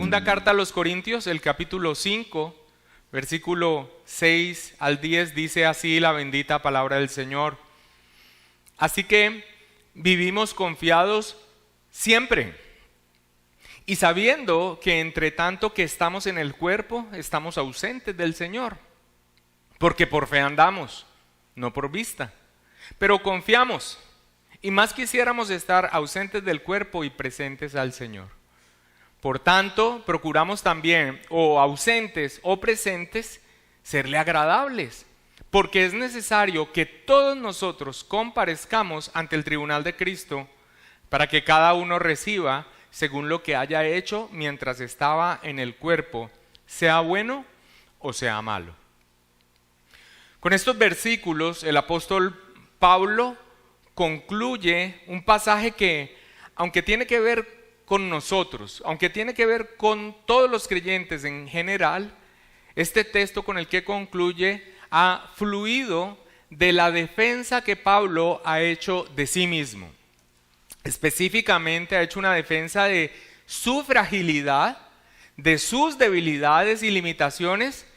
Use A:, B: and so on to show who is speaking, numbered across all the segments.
A: segunda carta a los Corintios, el capítulo 5, versículo 6 al 10, dice así la bendita palabra del Señor. Así que vivimos confiados siempre, y sabiendo que entre tanto que estamos en el cuerpo, estamos ausentes del Señor, porque por fe andamos, no por vista, pero confiamos, y más quisiéramos estar ausentes del cuerpo y presentes al Señor. Por tanto, procuramos también, o ausentes o presentes, serle agradables, porque es necesario que todos nosotros comparezcamos ante el tribunal de Cristo, para que cada uno reciba según lo que haya hecho mientras estaba en el cuerpo, sea bueno o sea malo. Con estos versículos, el apóstol Pablo concluye un pasaje que, aunque tiene que ver con nosotros, aunque tiene que ver con todos los creyentes en general, este texto con el que concluye ha fluido de la defensa que Pablo ha hecho de sí mismo. Específicamente ha hecho una defensa de su fragilidad, de sus debilidades y limitaciones,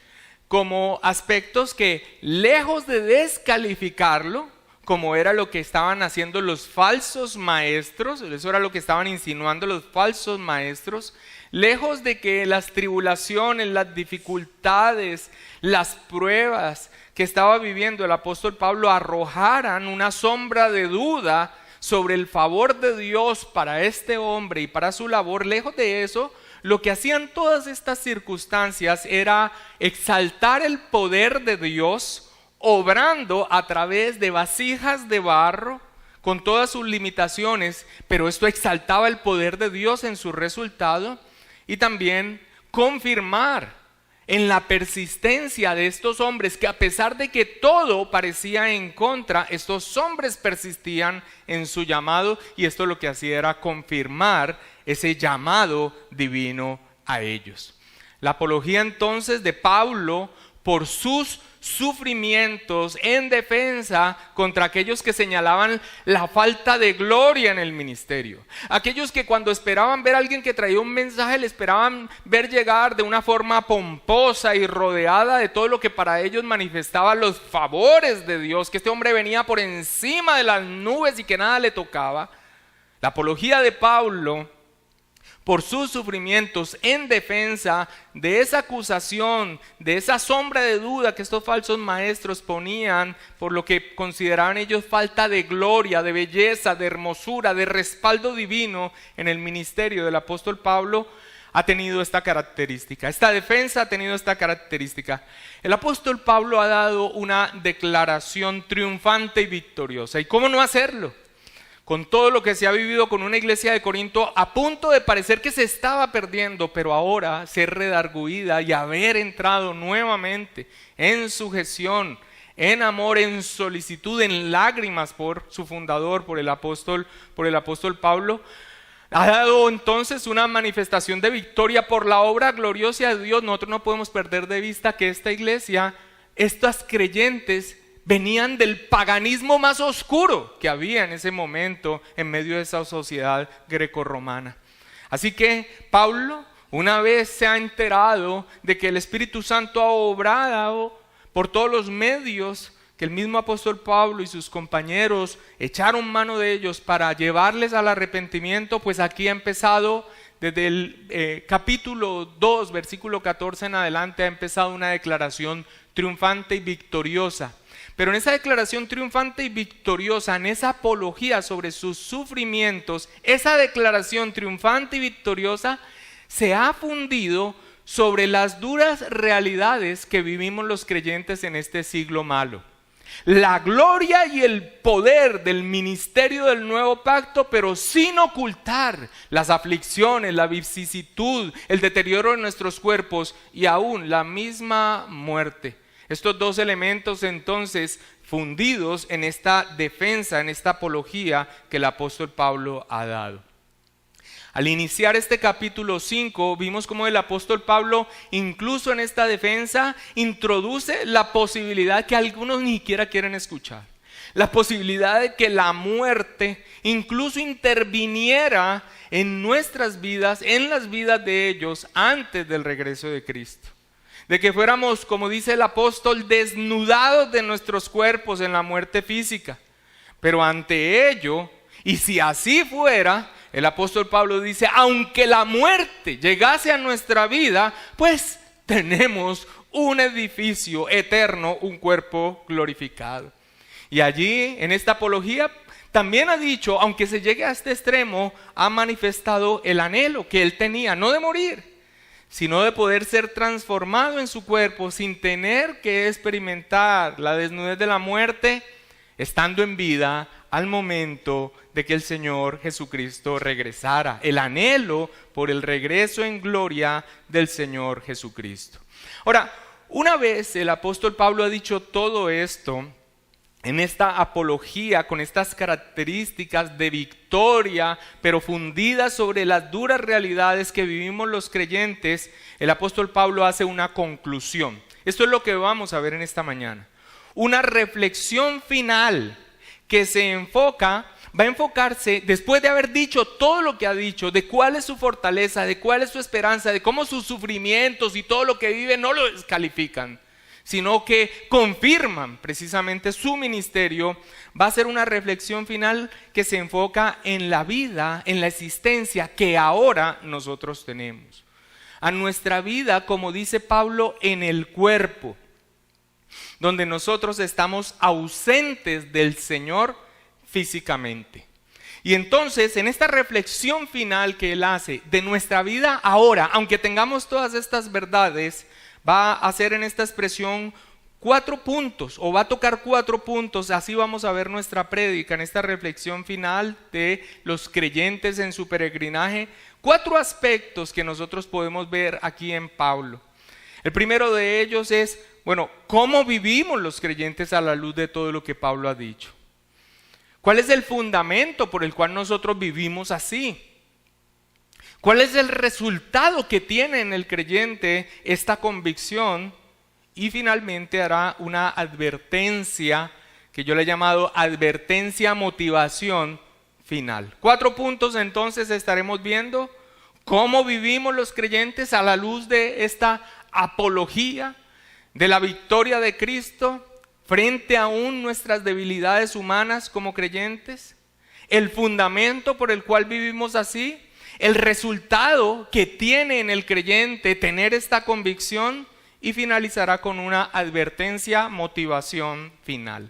A: como aspectos que, lejos de descalificarlo, como era lo que estaban haciendo los falsos maestros, eso era lo que estaban insinuando los falsos maestros, lejos de que las tribulaciones, las dificultades, las pruebas que estaba viviendo el apóstol Pablo arrojaran una sombra de duda sobre el favor de Dios para este hombre y para su labor, lejos de eso, lo que hacían todas estas circunstancias era exaltar el poder de Dios, obrando a través de vasijas de barro, con todas sus limitaciones, pero esto exaltaba el poder de Dios en su resultado, y también confirmar en la persistencia de estos hombres, que a pesar de que todo parecía en contra, estos hombres persistían en su llamado, y esto lo que hacía era confirmar ese llamado divino a ellos. La apología entonces de Pablo por sus sufrimientos en defensa contra aquellos que señalaban la falta de gloria en el ministerio, aquellos que cuando esperaban ver a alguien que traía un mensaje le esperaban ver llegar de una forma pomposa y rodeada de todo lo que para ellos manifestaba los favores de Dios, que este hombre venía por encima de las nubes y que nada le tocaba. La apología de Pablo por sus sufrimientos en defensa de esa acusación, de esa sombra de duda que estos falsos maestros ponían por lo que consideraban ellos falta de gloria, de belleza, de hermosura, de respaldo divino en el ministerio del apóstol Pablo, ha tenido esta característica. Esta defensa ha tenido esta característica. El apóstol Pablo ha dado una declaración triunfante y victoriosa. ¿Y cómo no hacerlo? Con todo lo que se ha vivido con una iglesia de Corinto a punto de parecer que se estaba perdiendo, pero ahora ser redarguida y haber entrado nuevamente en sujeción, en amor, en solicitud, en lágrimas por su fundador, por el apóstol Pablo, ha dado entonces una manifestación de victoria por la obra gloriosa de Dios. Nosotros no podemos perder de vista que esta iglesia, estas creyentes, venían del paganismo más oscuro que había en ese momento en medio de esa sociedad grecorromana. Así que Pablo, una vez se ha enterado de que el Espíritu Santo ha obrado por todos los medios, que el mismo apóstol Pablo y sus compañeros echaron mano de ellos para llevarles al arrepentimiento, pues aquí ha empezado desde el capítulo 2, versículo 14 en adelante, ha empezado una declaración triunfante y victoriosa. Pero en esa declaración triunfante y victoriosa, en esa apología sobre sus sufrimientos, esa declaración triunfante y victoriosa se ha fundido sobre las duras realidades que vivimos los creyentes en este siglo malo. La gloria y el poder del ministerio del nuevo pacto, pero sin ocultar las aflicciones, la vicisitud, el deterioro de nuestros cuerpos y aún la misma muerte. Estos dos elementos entonces fundidos en esta defensa, en esta apología que el apóstol Pablo ha dado. Al iniciar este capítulo 5 vimos cómo el apóstol Pablo incluso en esta defensa introduce la posibilidad que algunos ni siquiera quieren escuchar. la posibilidad de que la muerte incluso interviniera en nuestras vidas, en las vidas de ellos, antes del regreso de Cristo. De que fuéramos, como dice el apóstol, desnudados de nuestros cuerpos en la muerte física. Pero ante ello, y si así fuera, el apóstol Pablo dice, aunque la muerte llegase a nuestra vida, pues tenemos un edificio eterno, un cuerpo glorificado. Y allí, en esta apología, también ha dicho, aunque se llegue a este extremo, ha manifestado el anhelo que él tenía, no de morir, sino de poder ser transformado en su cuerpo sin tener que experimentar la desnudez de la muerte, estando en vida al momento de que el Señor Jesucristo regresara. El anhelo por el regreso en gloria del Señor Jesucristo. Ahora, una vez el apóstol Pablo ha dicho todo esto, en esta apología, con estas características de victoria, pero fundidas sobre las duras realidades que vivimos los creyentes, el apóstol Pablo hace una conclusión. Esto es lo que vamos a ver en esta mañana. Una reflexión final que va a enfocarse, después de haber dicho todo lo que ha dicho, de cuál es su fortaleza, de cuál es su esperanza, de cómo sus sufrimientos y todo lo que vive no lo descalifican, sino que confirman precisamente su ministerio. Va a ser una reflexión final que se enfoca en la vida, en la existencia que ahora nosotros tenemos. A nuestra vida, como dice Pablo, en el cuerpo, donde nosotros estamos ausentes del Señor físicamente. Y entonces, en esta reflexión final que él hace de nuestra vida ahora, aunque tengamos todas estas verdades, va a hacer en esta expresión 4 puntos, o va a tocar 4 puntos. Así vamos a ver nuestra prédica en esta reflexión final de los creyentes en su peregrinaje. 4 aspectos que nosotros podemos ver aquí en Pablo. El primero de ellos es, ¿cómo vivimos los creyentes a la luz de todo lo que Pablo ha dicho? ¿Cuál es el fundamento por el cual nosotros vivimos así? ¿Cuál es el resultado que tiene en el creyente esta convicción? Y finalmente hará una advertencia, que yo le he llamado advertencia motivación final. 4 puntos entonces estaremos viendo cómo vivimos los creyentes a la luz de esta apología de la victoria de Cristo frente aún nuestras debilidades humanas como creyentes, el fundamento por el cual vivimos así, el resultado que tiene en el creyente tener esta convicción, y finalizará con una advertencia, motivación final.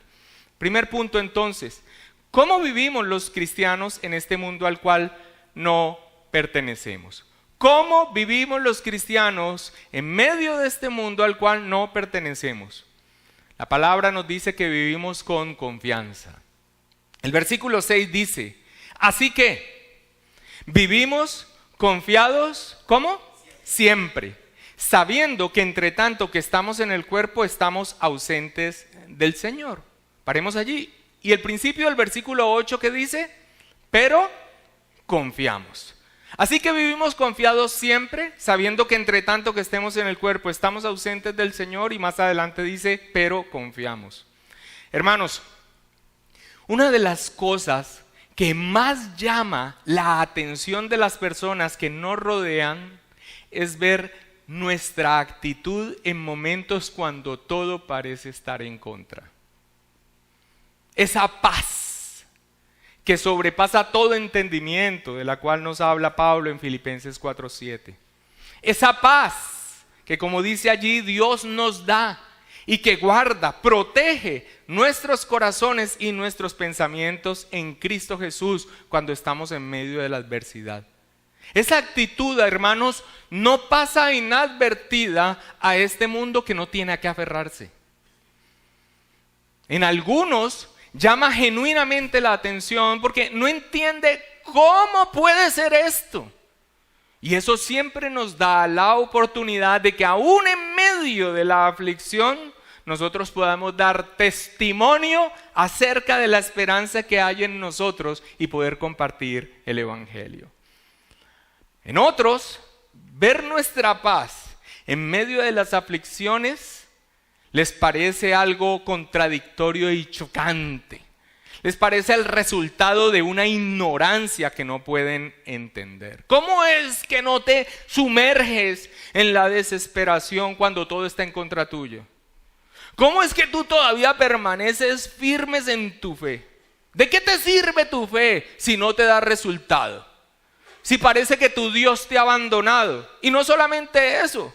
A: Primer punto entonces, ¿cómo vivimos los cristianos en este mundo al cual no pertenecemos? ¿Cómo vivimos los cristianos en medio de este mundo al cual no pertenecemos? La palabra nos dice que vivimos con confianza. El versículo 6 dice, así que vivimos confiados, ¿cómo? Siempre, sabiendo que entre tanto que estamos en el cuerpo estamos ausentes del Señor. Paremos allí. Y el principio del versículo 8 que dice, pero confiamos. Así que vivimos confiados siempre, sabiendo que entre tanto que estemos en el cuerpo estamos ausentes del Señor, y más adelante dice, pero confiamos. Hermanos, una de las cosas que más llama la atención de las personas que nos rodean es ver nuestra actitud en momentos cuando todo parece estar en contra. Esa paz que sobrepasa todo entendimiento, de la cual nos habla Pablo en Filipenses 4:7. Esa paz que, como dice allí, Dios nos da y que guarda, protege nuestros corazones y nuestros pensamientos en Cristo Jesús cuando estamos en medio de la adversidad. Esa actitud, hermanos, no pasa inadvertida a este mundo que no tiene a qué aferrarse. En algunos llama genuinamente la atención porque no entiende cómo puede ser esto. Y eso siempre nos da la oportunidad de que aún en medio de la aflicción nosotros podamos dar testimonio acerca de la esperanza que hay en nosotros y poder compartir el Evangelio. En otros, ver nuestra paz en medio de las aflicciones les parece algo contradictorio y chocante. Les parece el resultado de una ignorancia que no pueden entender. ¿Cómo es que no te sumerges en la desesperación cuando todo está en contra tuyo? ¿Cómo es que tú todavía permaneces firmes en tu fe? ¿De qué te sirve tu fe si no te da resultado? Si parece que tu Dios te ha abandonado. Y no solamente eso,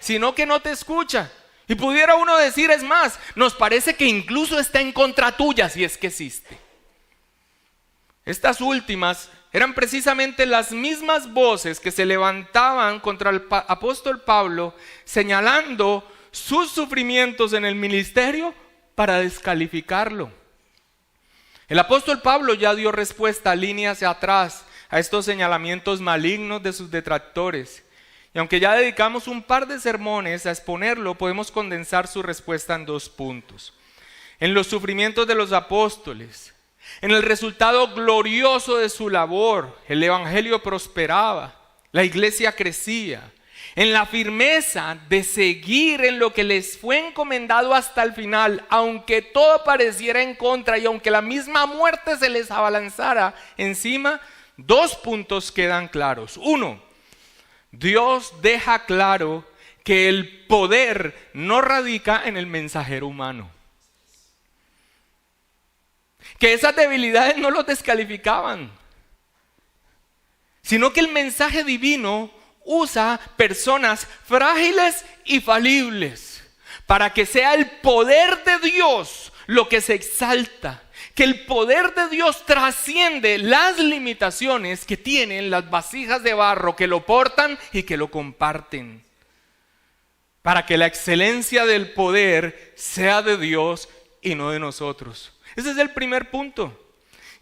A: sino que no te escucha. Y pudiera uno decir, es más, nos parece que incluso está en contra tuya si es que existe. Estas últimas eran precisamente las mismas voces que se levantaban contra el apóstol Pablo, señalando sus sufrimientos en el ministerio para descalificarlo. El apóstol Pablo ya dio respuesta línea hacia atrás a estos señalamientos malignos de sus detractores. Y aunque ya dedicamos un par de sermones a exponerlo, podemos condensar su respuesta en 2 puntos. En los sufrimientos de los apóstoles, en el resultado glorioso de su labor, el evangelio prosperaba, la iglesia crecía, en la firmeza de seguir en lo que les fue encomendado hasta el final, aunque todo pareciera en contra y aunque la misma muerte se les abalanzara encima, 2 puntos quedan claros. 1, Dios deja claro que el poder no radica en el mensajero humano. Que esas debilidades no los descalificaban, sino que el mensaje divino usa personas frágiles y falibles para que sea el poder de Dios lo que se exalta. Que el poder de Dios trasciende las limitaciones que tienen las vasijas de barro que lo portan y que lo comparten. Para que la excelencia del poder sea de Dios y no de nosotros. Ese es el primer punto.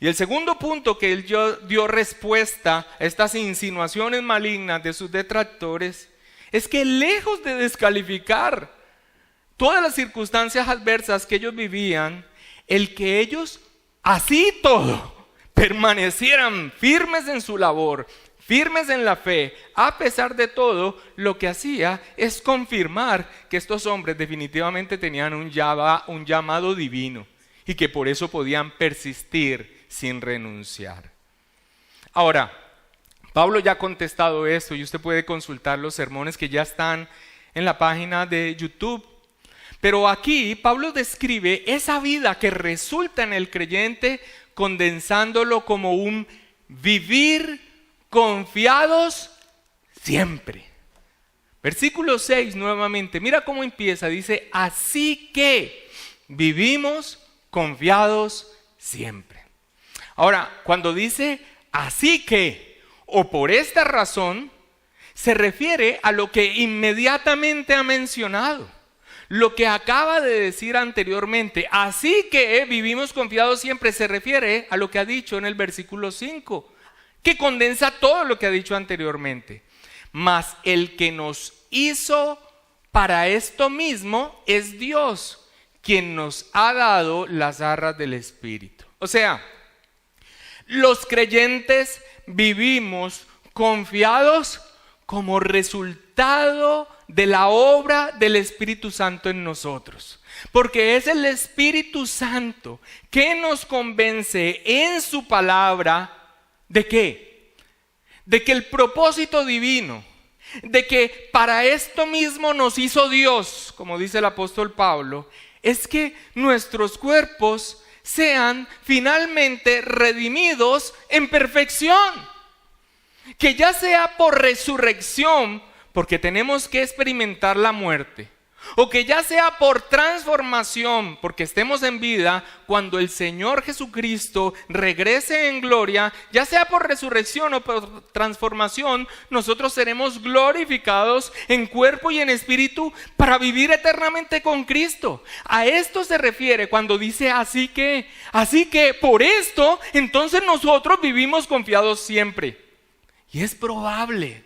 A: Y el segundo punto que él dio respuesta a estas insinuaciones malignas de sus detractores es que lejos de descalificar todas las circunstancias adversas que ellos vivían, el que ellos así todo permanecieran firmes en su labor, firmes en la fe, a pesar de todo, lo que hacía es confirmar que estos hombres definitivamente tenían un llamado divino y que por eso podían persistir sin renunciar. Ahora, Pablo ya ha contestado esto y usted puede consultar los sermones que ya están en la página de YouTube. Pero aquí Pablo describe esa vida que resulta en el creyente condensándolo como un vivir confiados siempre. Versículo 6 nuevamente, mira cómo empieza, dice, así que vivimos confiados siempre. Ahora, cuando dice así que o por esta razón, se refiere a lo que inmediatamente ha mencionado. Lo que acaba de decir anteriormente, así que vivimos confiados siempre, se refiere a lo que ha dicho en el versículo 5, que condensa todo lo que ha dicho anteriormente. Mas el que nos hizo para esto mismo es Dios, quien nos ha dado las arras del Espíritu. O sea, los creyentes vivimos confiados como resultado de la obra del Espíritu Santo en nosotros. Porque es el Espíritu Santo que nos convence en su palabra ¿de qué? De que el propósito divino, de que para esto mismo nos hizo Dios, como dice el apóstol Pablo, es que nuestros cuerpos sean finalmente redimidos en perfección. Que ya sea por resurrección, porque tenemos que experimentar la muerte, o que ya sea por transformación, porque estemos en vida cuando el Señor Jesucristo regrese en gloria, ya sea por resurrección o por transformación, nosotros seremos glorificados en cuerpo y en espíritu para vivir eternamente con Cristo. A esto se refiere cuando dice así que por esto, entonces nosotros vivimos confiados siempre. Y es probable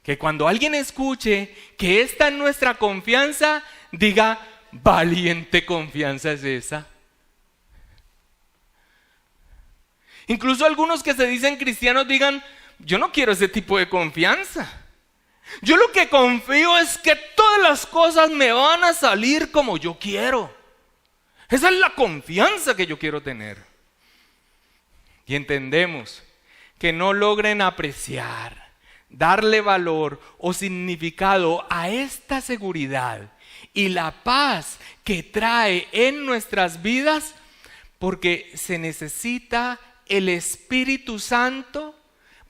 A: que cuando alguien escuche que esta es nuestra confianza, diga, valiente confianza es esa. Incluso algunos que se dicen cristianos digan, yo no quiero ese tipo de confianza. Yo lo que confío es que todas las cosas me van a salir como yo quiero. Esa es la confianza que yo quiero tener. y entendemos que no logren apreciar, darle valor o significado a esta seguridad y la paz que trae en nuestras vidas, porque se necesita el Espíritu Santo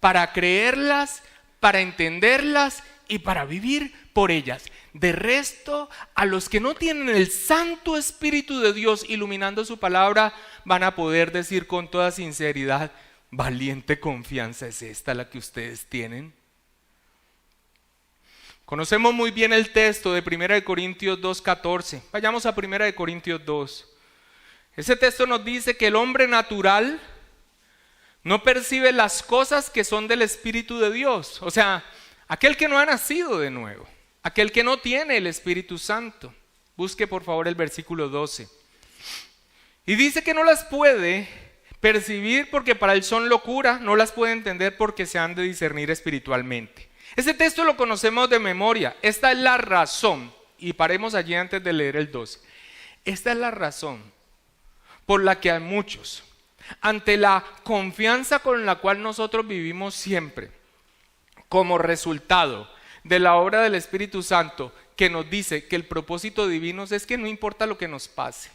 A: para creerlas, para entenderlas y para vivir por ellas. De resto, a los que no tienen el Santo Espíritu de Dios iluminando su palabra, van a poder decir con toda sinceridad: valiente confianza es esta la que ustedes tienen. Conocemos muy bien el texto de 1 Corintios 2:14. Vayamos a 1 Corintios 2. Ese texto nos dice que el hombre natural no percibe las cosas que son del Espíritu de Dios. O sea, aquel que no ha nacido de nuevo, aquel que no tiene el Espíritu Santo. Busque por favor el versículo 12. Y dice que no las puede percibir porque para él son locura, no las puede entender porque se han de discernir espiritualmente. Este texto lo conocemos de memoria. Esta es la razón, y paremos allí antes de leer el 12. Esta es la razón por la que a muchos, ante la confianza con la cual nosotros vivimos siempre, como resultado de la obra del Espíritu Santo, que nos dice que el propósito divino es que no importa lo que nos pase,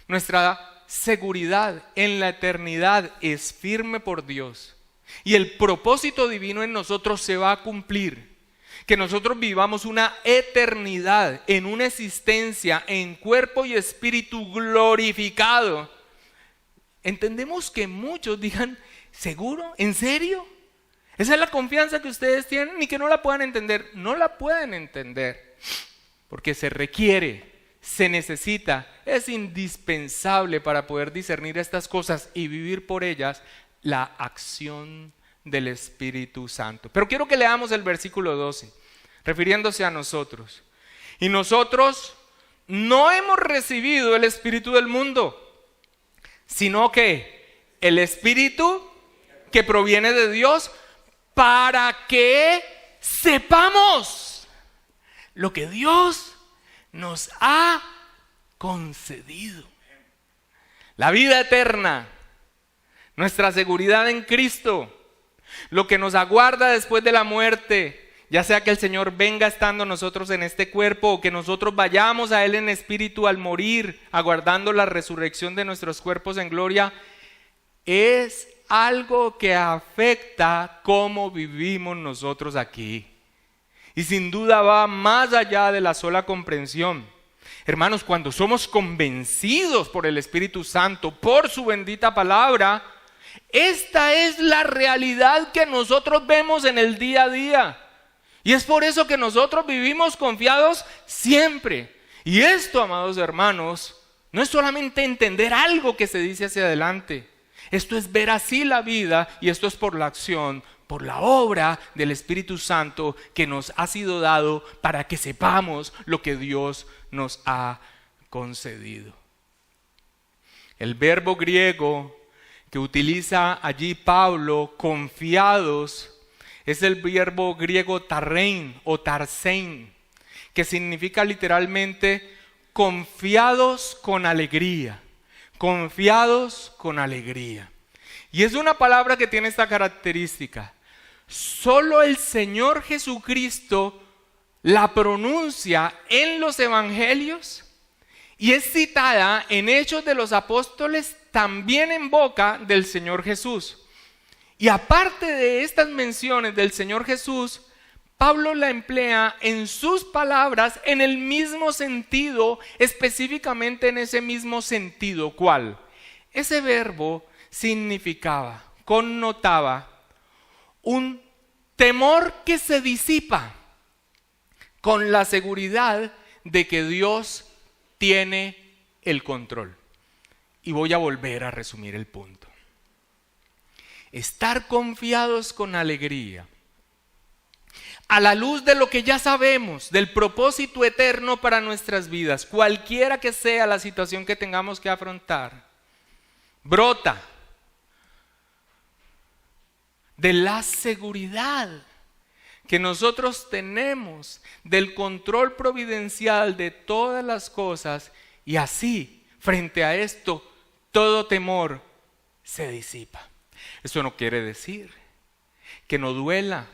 A: nuestra seguridad en la eternidad es firme por Dios y el propósito divino en nosotros se va a cumplir. Que nosotros vivamos una eternidad en una existencia en cuerpo y espíritu glorificado. Entendemos que muchos digan: ¿seguro? ¿En serio? ¿Esa es la confianza que ustedes tienen? Y que no la puedan entender. No la pueden entender porque se requiere, se necesita, es indispensable para poder discernir estas cosas y vivir por ellas, la acción del Espíritu Santo. Pero quiero que leamos el versículo 12, refiriéndose a nosotros. Y nosotros no hemos recibido el espíritu del mundo, sino que el Espíritu que proviene de Dios, para que sepamos lo que Dios nos ha concedido. La vida eterna, nuestra seguridad en Cristo, lo que nos aguarda después de la muerte, ya sea que el Señor venga estando nosotros en este cuerpo o que nosotros vayamos a Él en espíritu al morir, aguardando la resurrección de nuestros cuerpos en gloria, es algo que afecta cómo vivimos nosotros aquí. Y sin duda va más allá de la sola comprensión. Hermanos, cuando somos convencidos por el Espíritu Santo, por su bendita palabra, esta es la realidad que nosotros vemos en el día a día. Y es por eso que nosotros vivimos confiados siempre. Y esto, amados hermanos, no es solamente entender algo que se dice hacia adelante. Esto es ver así la vida, y esto es por la acción, por la obra del Espíritu Santo que nos ha sido dado para que sepamos lo que Dios nos ha concedido. El verbo griego que utiliza allí Pablo, confiados, es el verbo griego tarrein o tarsein, que significa literalmente confiados con alegría. Confiados con alegría. Y es una palabra que tiene esta característica. Solo el Señor Jesucristo la pronuncia en los evangelios y es citada en Hechos de los Apóstoles, también en boca del Señor Jesús. Y aparte de estas menciones del Señor Jesús, Pablo la emplea en sus palabras en el mismo sentido, específicamente en ese mismo sentido. ¿Cuál? Ese verbo significaba, connotaba un temor que se disipa con la seguridad de que Dios tiene el control. Y voy a volver a resumir el punto. Estar confiados con alegría a la luz de lo que ya sabemos, del propósito eterno para nuestras vidas, cualquiera que sea la situación que tengamos que afrontar, brota de la seguridad que nosotros tenemos del control providencial de todas las cosas, y así, frente a esto, todo temor se disipa. Eso no quiere decir que no duela,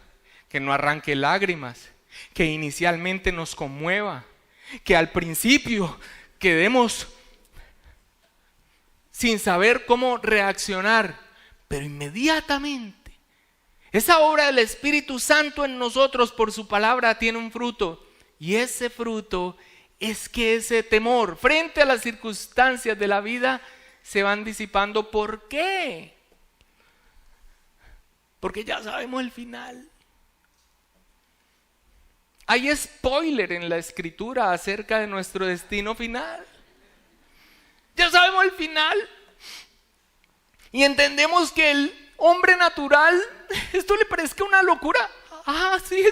A: que no arranque lágrimas, que inicialmente nos conmueva, que al principio quedemos sin saber cómo reaccionar, pero inmediatamente esa obra del Espíritu Santo en nosotros por su palabra tiene un fruto, y ese fruto es que ese temor frente a las circunstancias de la vida se van disipando. ¿Por qué? Porque ya sabemos el final. Hay spoiler en la Escritura acerca de nuestro destino final. Ya sabemos el final. Y entendemos que el hombre natural, esto le parezca una locura. Sí,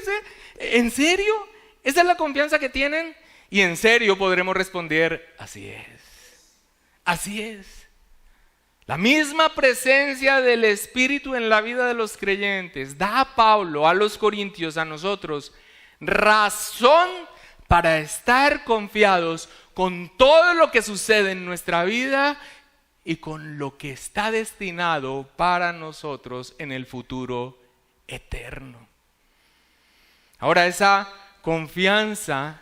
A: ¿en serio? ¿Esa es la confianza que tienen? Y en serio podremos responder, así es. Así es. La misma presencia del Espíritu en la vida de los creyentes da a Pablo, a los corintios, a nosotros, razón para estar confiados con todo lo que sucede en nuestra vida y con lo que está destinado para nosotros en el futuro eterno. Ahora, esa confianza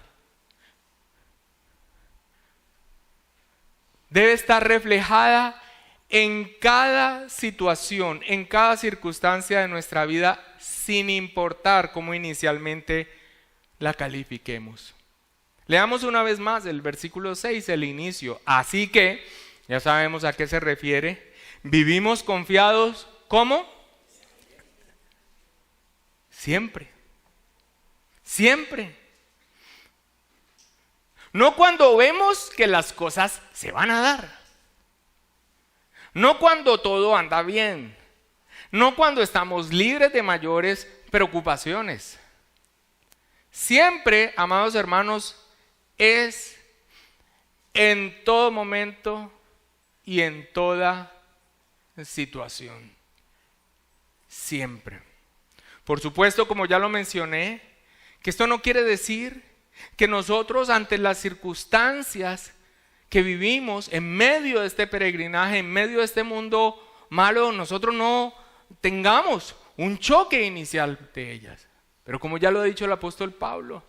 A: debe estar reflejada en cada situación, en cada circunstancia de nuestra vida, sin importar cómo inicialmente la califiquemos. Leamos una vez más el versículo 6, el inicio. Así que, ya sabemos a qué se refiere. Vivimos confiados, ¿cómo? Siempre. Siempre. No cuando vemos que las cosas se van a dar. No cuando todo anda bien. No cuando estamos libres de mayores preocupaciones. Siempre, amados hermanos, es en todo momento y en toda situación. Siempre. Por supuesto, como ya lo mencioné, que esto no quiere decir que nosotros ante las circunstancias que vivimos en medio de este peregrinaje, en medio de este mundo malo, nosotros no tengamos un choque inicial de ellas. Pero como ya lo ha dicho el apóstol Pablo,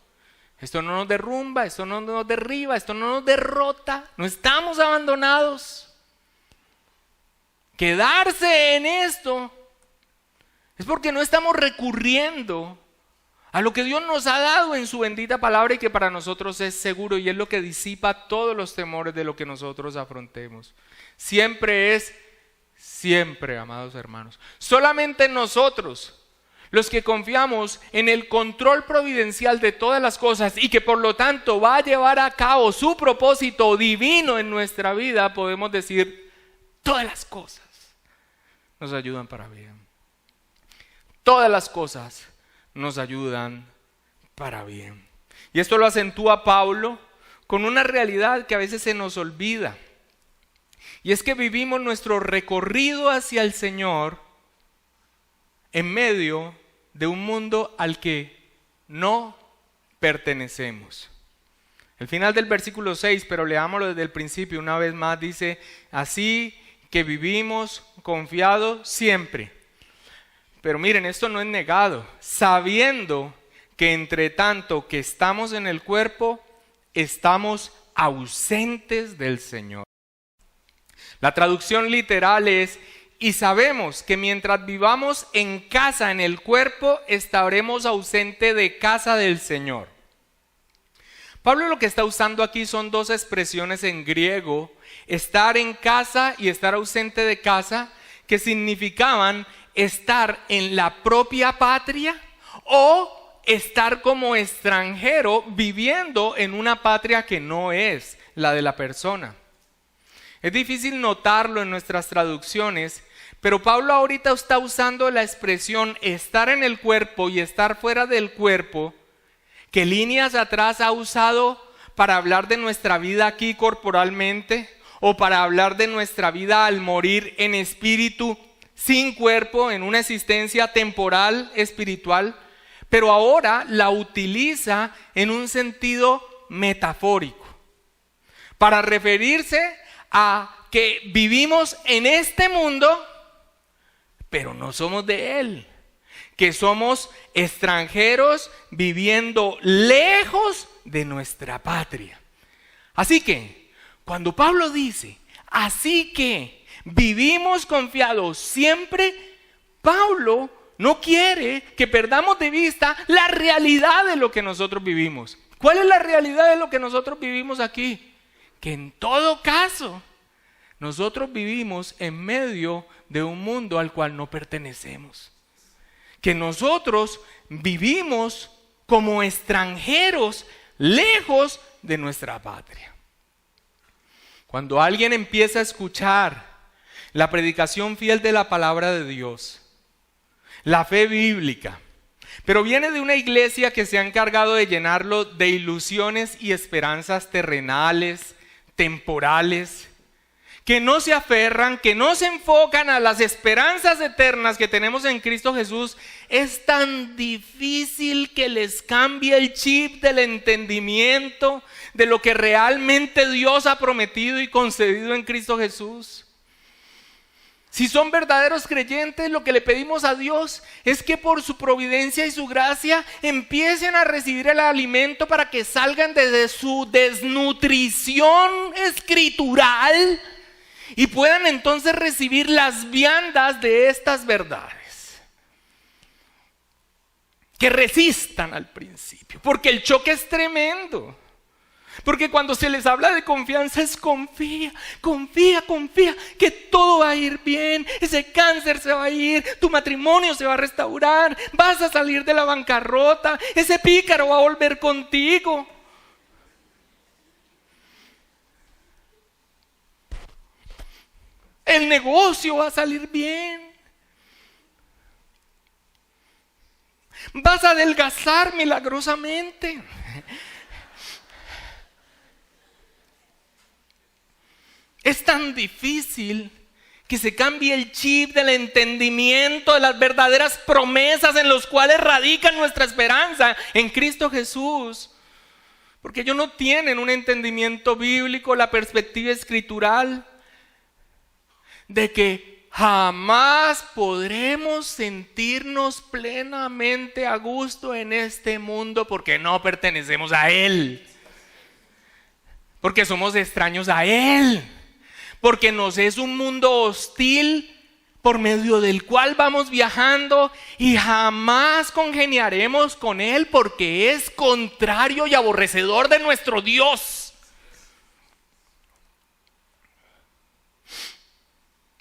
A: esto no nos derrumba, esto no nos derriba, esto no nos derrota, no estamos abandonados. Quedarse en esto es porque no estamos recurriendo a lo que Dios nos ha dado en su bendita palabra y que para nosotros es seguro y es lo que disipa todos los temores de lo que nosotros afrontemos. Siempre, amados hermanos, solamente nosotros, los que confiamos en el control providencial de todas las cosas y que por lo tanto va a llevar a cabo su propósito divino en nuestra vida, podemos decir, todas las cosas nos ayudan para bien. Todas las cosas nos ayudan para bien. Y esto lo acentúa Pablo con una realidad que a veces se nos olvida. Y es que vivimos nuestro recorrido hacia el Señor en medio de un mundo al que no pertenecemos. El final del versículo 6, pero leámoslo desde el principio una vez más, dice, así que vivimos confiados siempre. Pero miren, esto no es negado, sabiendo que entre tanto que estamos en el cuerpo, estamos ausentes del Señor. La traducción literal es, y sabemos que mientras vivamos en casa, en el cuerpo, estaremos ausentes de casa del Señor. Pablo lo que está usando aquí son dos expresiones en griego, estar en casa y estar ausente de casa, que significaban estar en la propia patria o estar como extranjero viviendo en una patria que no es la de la persona. Es difícil notarlo en nuestras traducciones, pero Pablo ahorita está usando la expresión estar en el cuerpo y estar fuera del cuerpo, que líneas atrás ha usado para hablar de nuestra vida aquí corporalmente o para hablar de nuestra vida al morir en espíritu, sin cuerpo, en una existencia temporal, espiritual, pero ahora la utiliza en un sentido metafórico, para referirse a que vivimos en este mundo, pero no somos de Él, que somos extranjeros viviendo lejos de nuestra patria. Así que, cuando Pablo dice, así que vivimos confiados siempre, Pablo no quiere que perdamos de vista la realidad de lo que nosotros vivimos. ¿Cuál es la realidad de lo que nosotros vivimos aquí? Que en todo caso, nosotros vivimos en medio de un mundo al cual no pertenecemos. Que nosotros vivimos como extranjeros lejos de nuestra patria. Cuando alguien empieza a escuchar la predicación fiel de la palabra de Dios, la fe bíblica, pero viene de una iglesia que se ha encargado de llenarlo de ilusiones y esperanzas terrenales, temporales, que no se aferran, que no se enfocan a las esperanzas eternas que tenemos en Cristo Jesús, es tan difícil que les cambie el chip del entendimiento de lo que realmente Dios ha prometido y concedido en Cristo Jesús. Si son verdaderos creyentes, lo que le pedimos a Dios es que por su providencia y su gracia empiecen a recibir el alimento para que salgan desde su desnutrición escritural y puedan entonces recibir las viandas de estas verdades. Que resistan al principio, porque el choque es tremendo. Porque cuando se les habla de confianza es confía, confía, confía, que todo va a ir bien, ese cáncer se va a ir, tu matrimonio se va a restaurar, vas a salir de la bancarrota, ese pícaro va a volver contigo. El negocio va a salir bien. Vas a adelgazar milagrosamente. Es tan difícil que se cambie el chip del entendimiento de las verdaderas promesas en los cuales radica nuestra esperanza en Cristo Jesús. Porque ellos no tienen un entendimiento bíblico, la perspectiva escritural de que jamás podremos sentirnos plenamente a gusto en este mundo porque no pertenecemos a Él. Porque somos extraños a Él. Porque nos es un mundo hostil por medio del cual vamos viajando y jamás congeniaremos con Él porque es contrario y aborrecedor de nuestro Dios.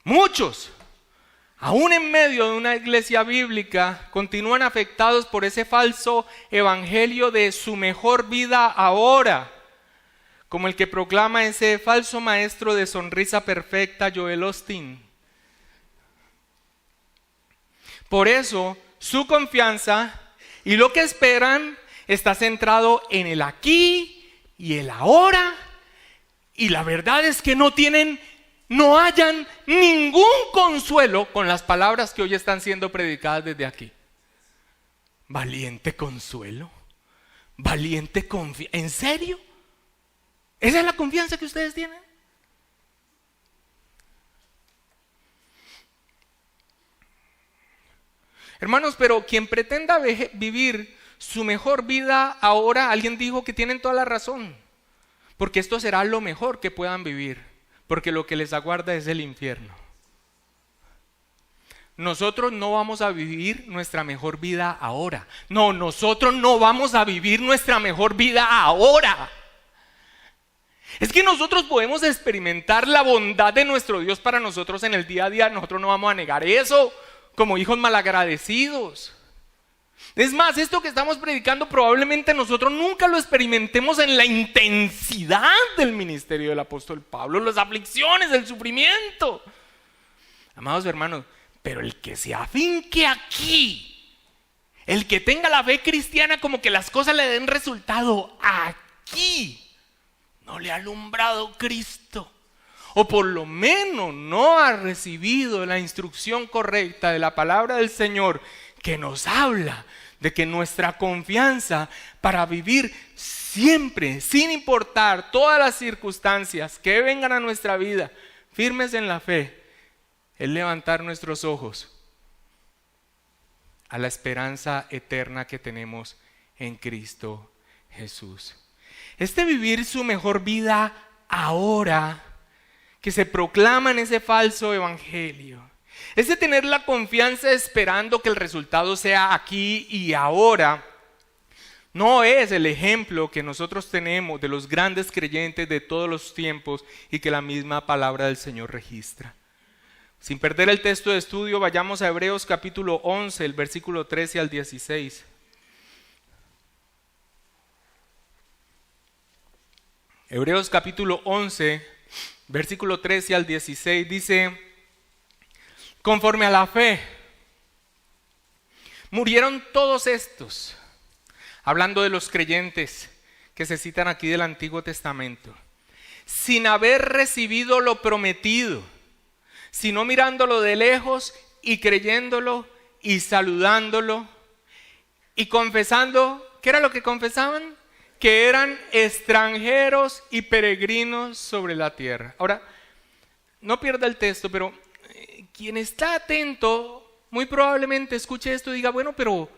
A: Muchos, aún en medio de una iglesia bíblica, continúan afectados por ese falso evangelio de su mejor vida ahora, como el que proclama ese falso maestro de sonrisa perfecta, Joel Osteen. Por eso, su confianza y lo que esperan está centrado en el aquí y el ahora. Y la verdad es que no hallan ningún consuelo con las palabras que hoy están siendo predicadas desde aquí. Valiente consuelo, valiente confianza. ¿En serio? ¿Esa es la confianza que ustedes tienen? Hermanos, pero quien pretenda vivir su mejor vida ahora, alguien dijo que tienen toda la razón, porque esto será lo mejor que puedan vivir, porque lo que les aguarda es el infierno. Nosotros no vamos a vivir nuestra mejor vida ahora. No, nosotros no vamos a vivir nuestra mejor vida ahora. Es que nosotros podemos experimentar la bondad de nuestro Dios para nosotros en el día a día. Nosotros no vamos a negar eso como hijos malagradecidos. Es más, esto que estamos predicando probablemente nosotros nunca lo experimentemos en la intensidad del ministerio del apóstol Pablo, las aflicciones, el sufrimiento. Amados hermanos, pero el que se afinque aquí, el que tenga la fe cristiana como que las cosas le den resultado aquí, no le ha alumbrado Cristo, o por lo menos no ha recibido la instrucción correcta de la palabra del Señor, que nos habla de que nuestra confianza para vivir siempre, sin importar todas las circunstancias que vengan a nuestra vida, firmes en la fe, es levantar nuestros ojos a la esperanza eterna que tenemos en Cristo Jesús. Este vivir su mejor vida ahora, que se proclama en ese falso evangelio, ese tener la confianza esperando que el resultado sea aquí y ahora, no es el ejemplo que nosotros tenemos de los grandes creyentes de todos los tiempos y que la misma palabra del Señor registra. Sin perder el texto de estudio, vayamos a Hebreos capítulo 11, el versículo 13 al 16. Hebreos capítulo 11, versículo 13 al 16 dice: conforme a la fe, murieron todos estos, hablando de los creyentes que se citan aquí del Antiguo Testamento, sin haber recibido lo prometido, sino mirándolo de lejos y creyéndolo y saludándolo y confesando. ¿Qué era lo que confesaban? Que eran extranjeros y peregrinos sobre la tierra. Ahora, no pierda el texto, pero quien está atento muy probablemente escuche esto y diga: bueno, pero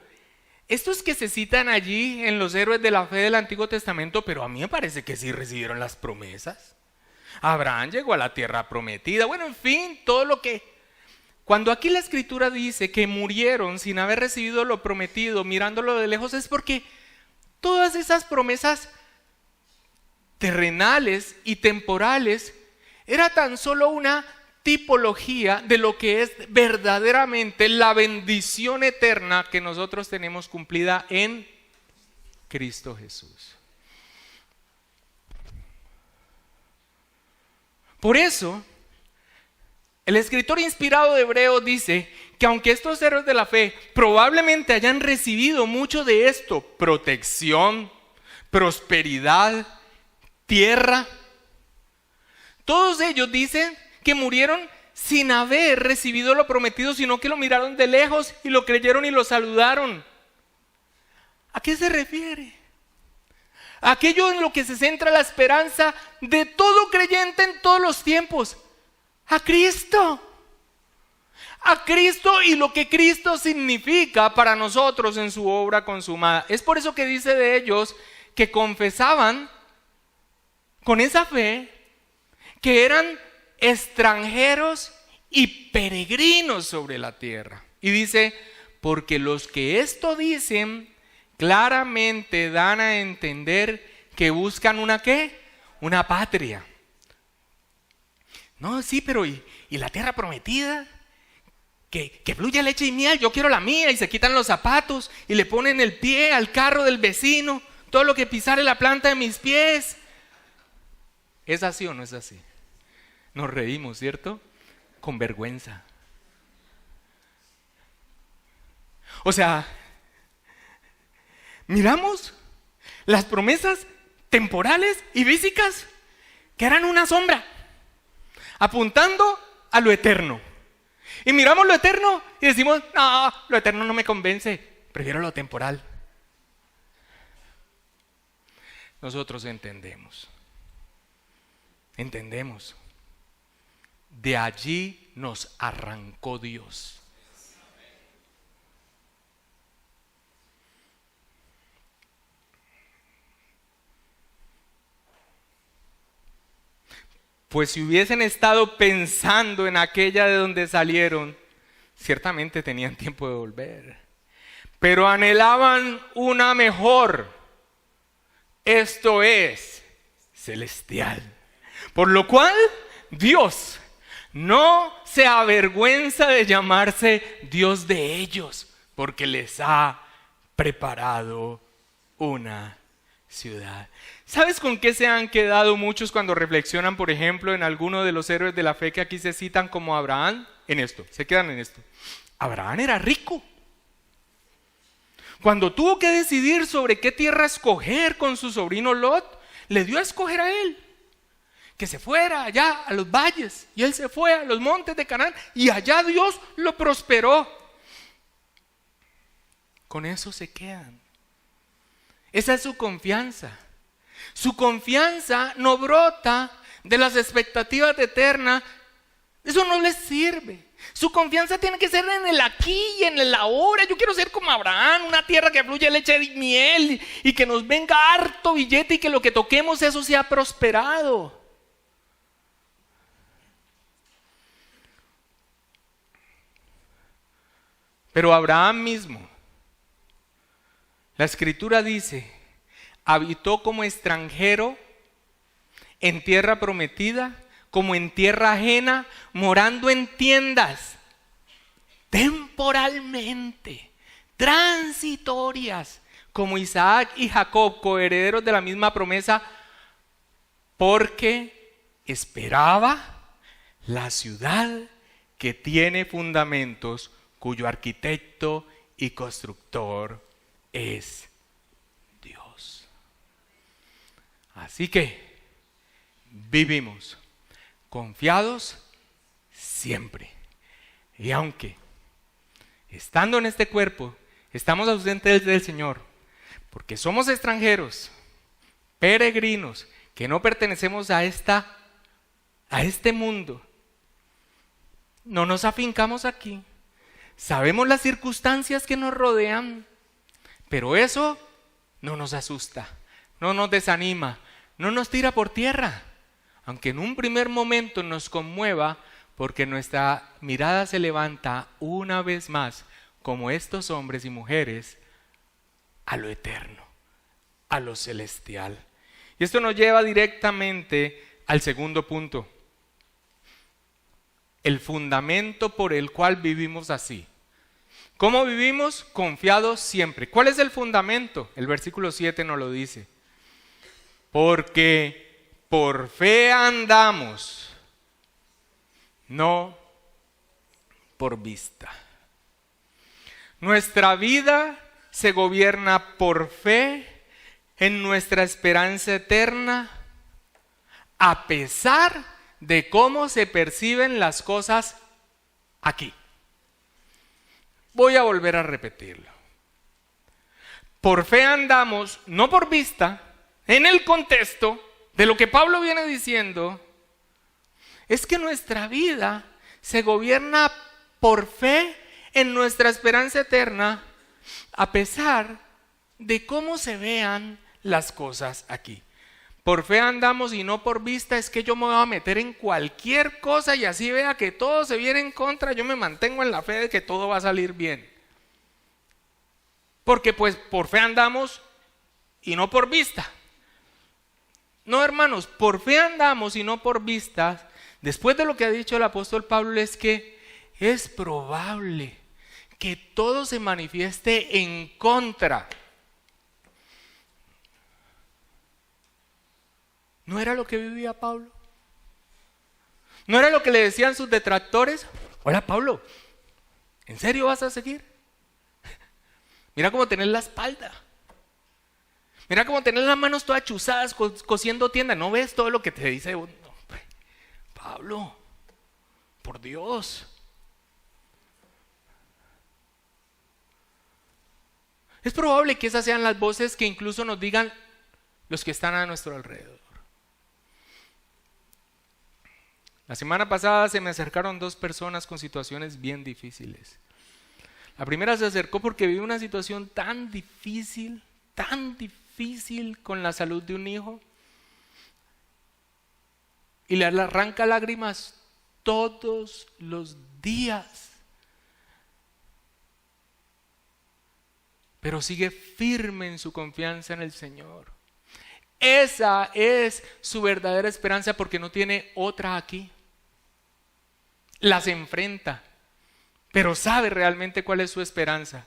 A: estos que se citan allí en los héroes de la fe del Antiguo Testamento, pero a mí me parece que sí recibieron las promesas. Abraham llegó a la tierra prometida. Bueno, en fin, todo lo que... Cuando aquí la Escritura dice que murieron sin haber recibido lo prometido, mirándolo de lejos, es porque todas esas promesas terrenales y temporales era tan solo una tipología de lo que es verdaderamente la bendición eterna que nosotros tenemos cumplida en Cristo Jesús. Por eso, el escritor inspirado de Hebreos dice que aunque estos héroes de la fe probablemente hayan recibido mucho de esto, protección, prosperidad, tierra, todos ellos dicen que murieron sin haber recibido lo prometido, sino que lo miraron de lejos y lo creyeron y lo saludaron. ¿A qué se refiere? Aquello en lo que se centra la esperanza de todo creyente en todos los tiempos. A Cristo. A Cristo y lo que Cristo significa para nosotros en su obra consumada. Es por eso que dice de ellos que confesaban con esa fe que eran extranjeros y peregrinos sobre la tierra. Y dice: porque los que esto dicen claramente dan a entender que buscan ¿una qué? Una patria. No, sí, pero ¿y la tierra prometida? Que fluya leche y miel, yo quiero la mía. Y se quitan los zapatos y le ponen el pie al carro del vecino, todo lo que pisare la planta de mis pies. ¿Es así o no es así? Nos reímos, ¿cierto? Con vergüenza. O sea, miramos las promesas temporales y físicas que eran una sombra, apuntando a lo eterno. Y miramos lo eterno y decimos: no, lo eterno no me convence, prefiero lo temporal. Nosotros entendemos. De allí nos arrancó Dios. Pues si hubiesen estado pensando en aquella de donde salieron, ciertamente tenían tiempo de volver. Pero anhelaban una mejor, esto es, celestial. Por lo cual, Dios no se avergüenza de llamarse Dios de ellos, porque les ha preparado una ciudad. ¿Sabes con qué se han quedado muchos cuando reflexionan, por ejemplo, en alguno de los héroes de la fe que aquí se citan como Abraham? En esto, se quedan en esto. Abraham era rico. Cuando tuvo que decidir sobre qué tierra escoger con su sobrino Lot, le dio a escoger a él. Que se fuera allá a los valles, y él se fue a los montes de Canaán, y allá Dios lo prosperó. Con eso se quedan. Esa es su confianza. Su confianza no brota de las expectativas eternas. Eso no les sirve. Su confianza tiene que ser en el aquí y en el ahora. Yo quiero ser como Abraham, una tierra que fluye leche y miel y que nos venga harto billete y que lo que toquemos eso sea prosperado. Pero Abraham mismo, la Escritura dice, habitó como extranjero en tierra prometida, como en tierra ajena, morando en tiendas, temporalmente, transitorias, como Isaac y Jacob, coherederos de la misma promesa, porque esperaba la ciudad que tiene fundamentos, cuyo arquitecto y constructor es Dios. Así que vivimos confiados siempre. Y aunque estando en este cuerpo estamos ausentes del Señor, porque somos extranjeros, peregrinos, que no pertenecemos a este mundo, no nos afincamos aquí. Sabemos las circunstancias que nos rodean, pero eso no nos asusta, no nos desanima, no nos tira por tierra, aunque en un primer momento nos conmueva, porque nuestra mirada se levanta una vez más, como estos hombres y mujeres, a lo eterno, a lo celestial. Y esto nos lleva directamente al segundo punto. El fundamento por el cual vivimos así. ¿Cómo vivimos? Confiados siempre. ¿Cuál es el fundamento? El versículo 7 nos lo dice. Porque por fe andamos, no por vista. Nuestra vida se gobierna por fe en nuestra esperanza eterna, a pesar de cómo se perciben las cosas aquí. Voy a volver a repetirlo. Por fe andamos, no por vista. En el contexto de lo que Pablo viene diciendo, es que nuestra vida se gobierna por fe en nuestra esperanza eterna, a pesar de cómo se vean las cosas aquí. Por fe andamos y no por vista. Es que yo me voy a meter en cualquier cosa y así vea que todo se viene en contra, yo me mantengo en la fe de que todo va a salir bien. Porque pues por fe andamos y no por vista. No, hermanos, por fe andamos y no por vista. Después de lo que ha dicho el apóstol Pablo, es que es probable que todo se manifieste en contra. ¿No era lo que vivía Pablo? ¿No era lo que le decían sus detractores? Hola Pablo, ¿en serio vas a seguir? Mira cómo tenés la espalda. Mira cómo tenés las manos todas chuzadas cosiendo tienda. ¿No ves todo lo que te dice? No, Pablo, por Dios. Es probable que esas sean las voces que incluso nos digan los que están a nuestro alrededor. La semana pasada se me acercaron dos personas con situaciones bien difíciles. La primera se acercó porque vive una situación tan difícil con la salud de un hijo, y le arranca lágrimas todos los días, pero sigue firme en su confianza en el Señor. Esa es su verdadera esperanza, porque no tiene otra aquí. Las enfrenta, pero sabe realmente cuál es su esperanza.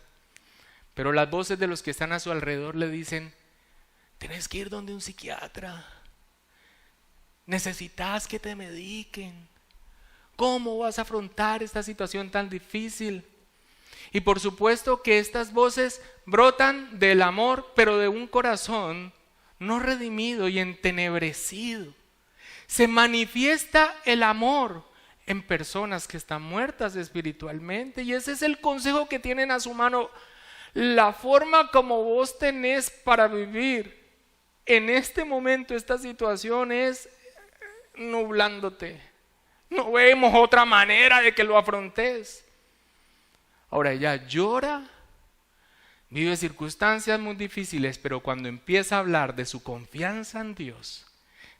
A: Pero las voces de los que están a su alrededor le dicen: tenés que ir donde un psiquiatra, necesitas que te mediquen, ¿cómo vas a afrontar esta situación tan difícil? Y por supuesto que estas voces brotan del amor, pero de un corazón no redimido y entenebrecido. Se manifiesta el amor en personas que están muertas espiritualmente, y ese es el consejo que tienen a su mano. La forma como vos tenés para vivir en este momento esta situación es nublándote, No vemos otra manera de que lo afrontes. Ahora ella llora, vive circunstancias muy difíciles, pero cuando empieza a hablar de su confianza en Dios,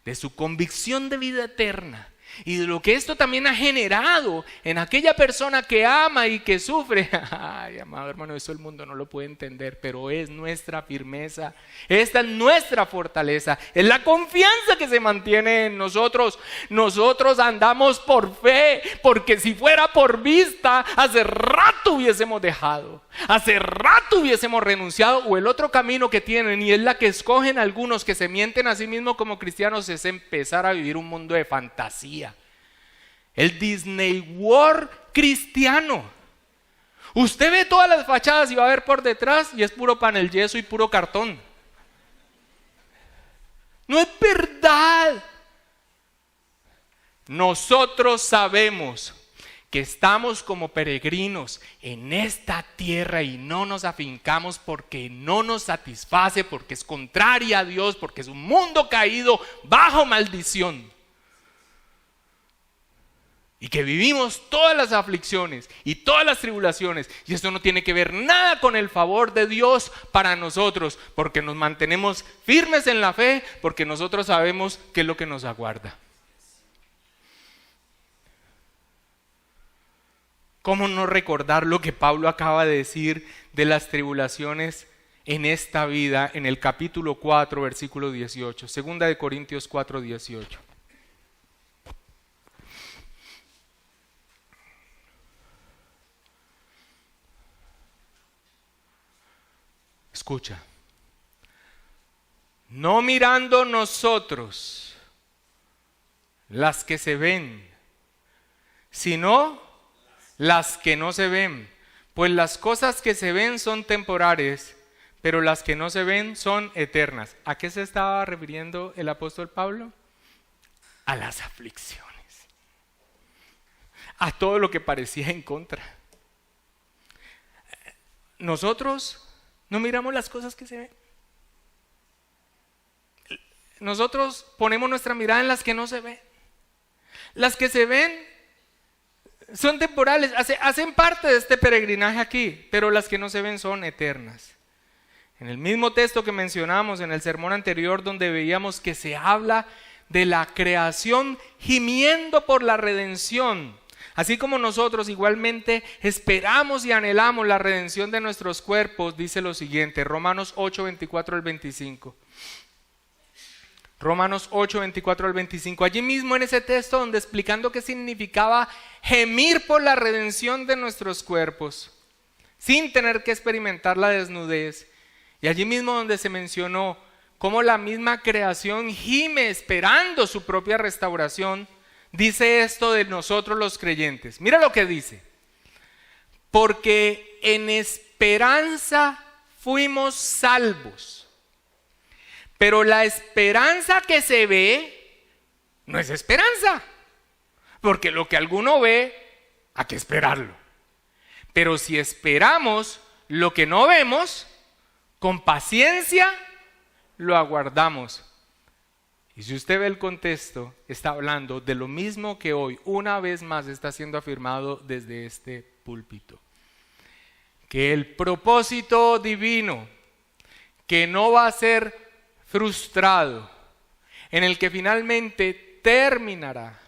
A: de su convicción de vida eterna y de lo que esto también ha generado en aquella persona que ama y que sufre. Ay, amado hermano, eso el mundo no lo puede entender, pero es nuestra firmeza, esta es nuestra fortaleza, es la confianza que se mantiene en nosotros. Nosotros andamos por fe, porque si fuera por vista, hace rato hubiésemos dejado, hace rato hubiésemos renunciado, o el otro camino que tienen, y es la que escogen algunos que se mienten a sí mismos como cristianos, es empezar a vivir un mundo de fantasía. El Disney World cristiano. Usted ve todas las fachadas y va a ver por detrás y es puro panel yeso y puro cartón. No es verdad. Nosotros sabemos que estamos como peregrinos en esta tierra y no nos afincamos porque no nos satisface, porque es contraria a Dios, porque es un mundo caído bajo maldición. Y que vivimos todas las aflicciones y todas las tribulaciones. Y esto no tiene que ver nada con el favor de Dios para nosotros, porque nos mantenemos firmes en la fe, porque nosotros sabemos qué es lo que nos aguarda. ¿Cómo no recordar lo que Pablo acaba de decir de las tribulaciones en esta vida en el capítulo 4, versículo 18? Segunda de Corintios 4, 18. Escucha, no mirando nosotros las que se ven, sino las que no se ven, pues las cosas que se ven son temporales, pero las que no se ven son eternas. ¿A qué se estaba refiriendo el apóstol Pablo? A las aflicciones, a todo lo que parecía en contra. Nosotros no miramos las cosas que se ven. Nosotros ponemos nuestra mirada en las que no se ven. Las que se ven son temporales, hacen parte de este peregrinaje aquí, pero las que no se ven son eternas. En el mismo texto que mencionamos en el sermón anterior, donde veíamos que se habla de la creación gimiendo por la redención, así como nosotros igualmente esperamos y anhelamos la redención de nuestros cuerpos, dice lo siguiente, Romanos 8, 24 al 25. Romanos 8, 24 al 25. Allí mismo en ese texto donde explicando qué significaba gemir por la redención de nuestros cuerpos, sin tener que experimentar la desnudez. Y allí mismo donde se mencionó cómo la misma creación gime esperando su propia restauración, dice esto de nosotros los creyentes. Mira lo que dice. Porque en esperanza fuimos salvos. Pero la esperanza que se ve no es esperanza. Porque lo que alguno ve, hay que esperarlo. Pero si esperamos lo que no vemos, con paciencia lo aguardamos. Y si usted ve el contexto, está hablando de lo mismo que hoy, una vez más, está siendo afirmado desde este púlpito. Que el propósito divino, que no va a ser frustrado, en el que finalmente terminará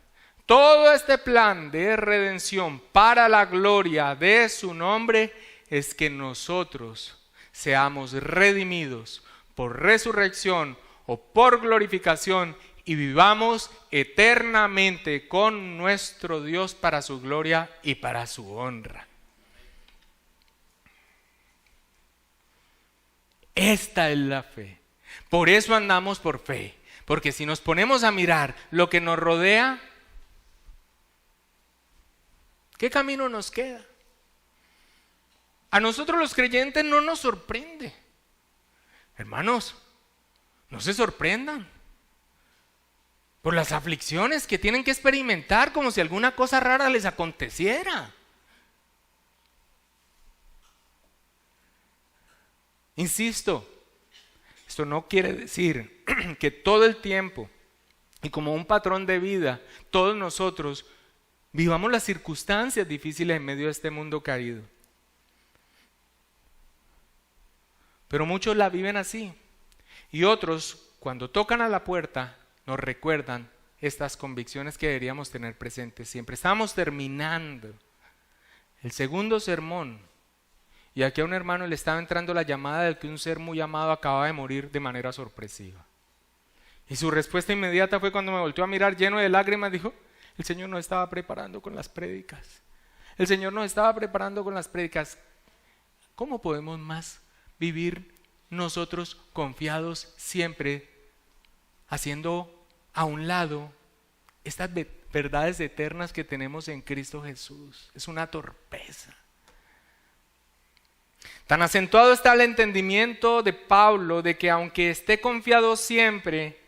A: todo este plan de redención para la gloria de su nombre, es que nosotros seamos redimidos por resurrección o por glorificación y vivamos eternamente con nuestro Dios para su gloria y para su honra. Esta es la fe. Por eso andamos por fe, porque si nos ponemos a mirar lo que nos rodea, ¿qué camino nos queda? A nosotros los creyentes no nos sorprende. Hermanos, no se sorprendan por las aflicciones que tienen que experimentar como si alguna cosa rara les aconteciera. Insisto, esto no quiere decir que todo el tiempo y como un patrón de vida, todos nosotros Vivamos las circunstancias difíciles en medio de este mundo caído. Pero muchos la viven así. Y otros, cuando tocan a la puerta, nos recuerdan estas convicciones que deberíamos tener presentes siempre. Estamos terminando el segundo sermón. Y aquí a un hermano le estaba entrando la llamada de que un ser muy amado acaba de morir de manera sorpresiva. Y su respuesta inmediata fue cuando me volteó a mirar lleno de lágrimas, dijo: el Señor nos estaba preparando con las prédicas. El Señor nos estaba preparando con las prédicas. ¿Cómo podemos más vivir nosotros confiados siempre, haciendo a un lado estas verdades eternas que tenemos en Cristo Jesús? Es una torpeza. Tan acentuado está el entendimiento de Pablo de que aunque esté confiado siempre,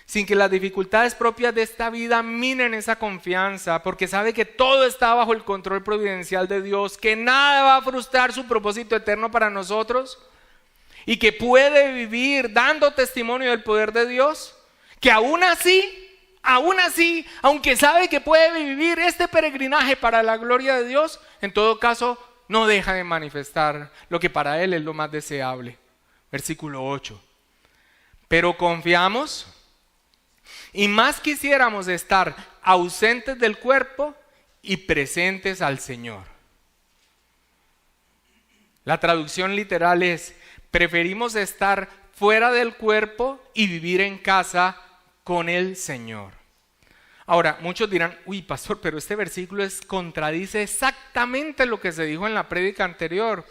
A: sin que las dificultades propias de esta vida minen esa confianza, porque sabe que todo está bajo el control providencial de Dios, que nada va a frustrar su propósito eterno para nosotros, y que puede vivir dando testimonio del poder de Dios, que aún así, aunque sabe que puede vivir este peregrinaje para la gloria de Dios, en todo caso no deja de manifestar lo que para él es lo más deseable. Versículo 8. Pero confiamos y más quisiéramos estar ausentes del cuerpo y presentes al Señor. La traducción literal es: preferimos estar fuera del cuerpo y vivir en casa con el Señor. Ahora, muchos dirán: uy, pastor, pero este versículo contradice exactamente lo que se dijo en la prédica anterior.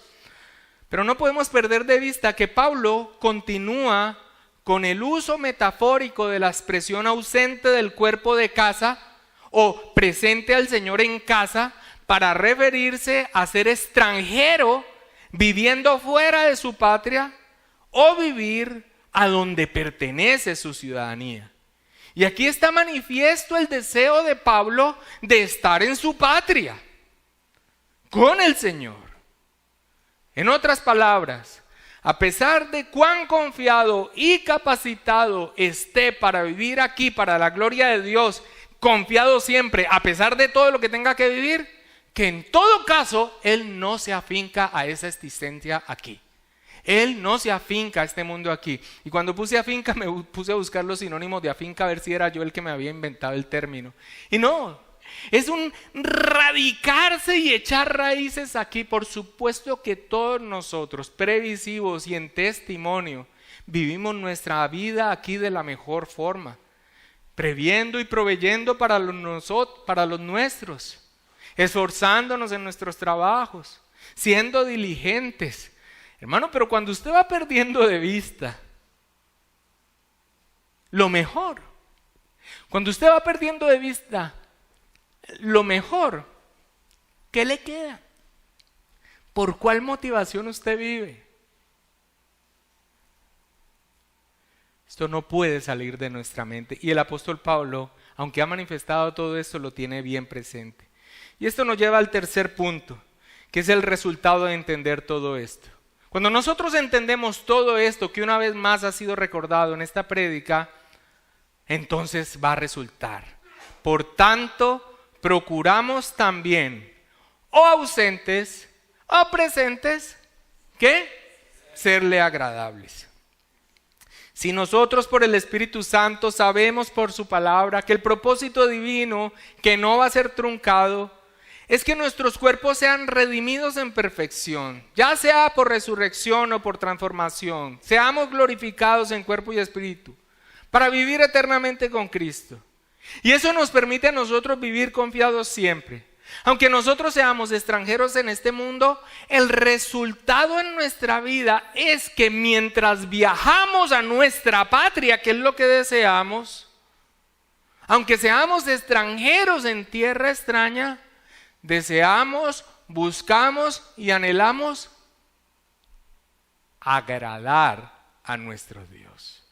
A: Pero no podemos perder de vista que Pablo continúa con el uso metafórico de la expresión ausente del cuerpo de casa o presente al Señor en casa para referirse a ser extranjero viviendo fuera de su patria o vivir a donde pertenece su ciudadanía. Y aquí está manifiesto el deseo de Pablo de estar en su patria, con el Señor. En otras palabras, a pesar de cuán confiado y capacitado esté para vivir aquí, para la gloria de Dios, confiado siempre, a pesar de todo lo que tenga que vivir, que en todo caso, él no se afinca a esa existencia aquí. Él no se afinca a este mundo aquí. Y cuando puse afinca, me puse a buscar los sinónimos de afinca a ver si era yo el que me había inventado el término. Y no, es un radicarse y echar raíces aquí. Por supuesto que todos nosotros, previsivos y en testimonio, vivimos nuestra vida aquí de la mejor forma, previendo y proveyendo para los nuestros, esforzándonos en nuestros trabajos, siendo diligentes. Hermano, pero cuando usted va perdiendo de vista lo mejor, cuando usted va perdiendo de vista lo mejor, ¿qué le queda? ¿Por cuál motivación usted vive? Esto no puede salir de nuestra mente. Y el apóstol Pablo, aunque ha manifestado todo esto, lo tiene bien presente. Y esto nos lleva al tercer punto, que es el resultado de entender todo esto. Cuando nosotros entendemos todo esto, que una vez más ha sido recordado en esta prédica, entonces va a resultar: por tanto, procuramos también, o ausentes, o presentes, ¿qué? Serle agradables. Si nosotros por el Espíritu Santo sabemos por su palabra que el propósito divino, que no va a ser truncado, es que nuestros cuerpos sean redimidos en perfección, ya sea por resurrección o por transformación, seamos glorificados en cuerpo y espíritu, para vivir eternamente con Cristo. Y eso nos permite a nosotros vivir confiados siempre. Aunque nosotros seamos extranjeros en este mundo, el resultado en nuestra vida es que mientras viajamos a nuestra patria, que es lo que deseamos, aunque seamos extranjeros en tierra extraña, deseamos, buscamos y anhelamos agradar a nuestro Dios,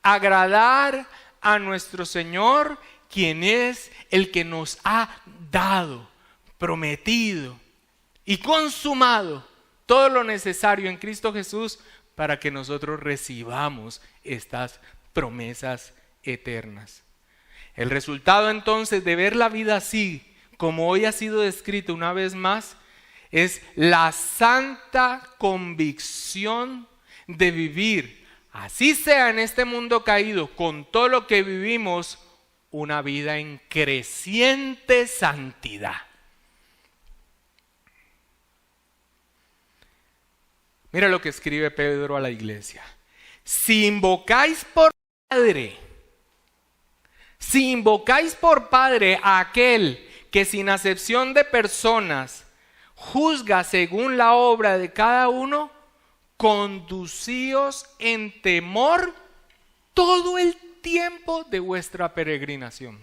A: agradar a nuestro Señor, quien es el que nos ha dado, prometido y consumado todo lo necesario en Cristo Jesús para que nosotros recibamos estas promesas eternas. El resultado entonces de ver la vida así, como hoy ha sido descrito una vez más, es la santa convicción de vivir, así sea en este mundo caído, con todo lo que vivimos, una vida en creciente santidad. Mira lo que escribe Pedro a la iglesia. Si invocáis por Padre a aquel que sin acepción de personas juzga según la obra de cada uno, conducíos en temor todo el tiempo de vuestra peregrinación.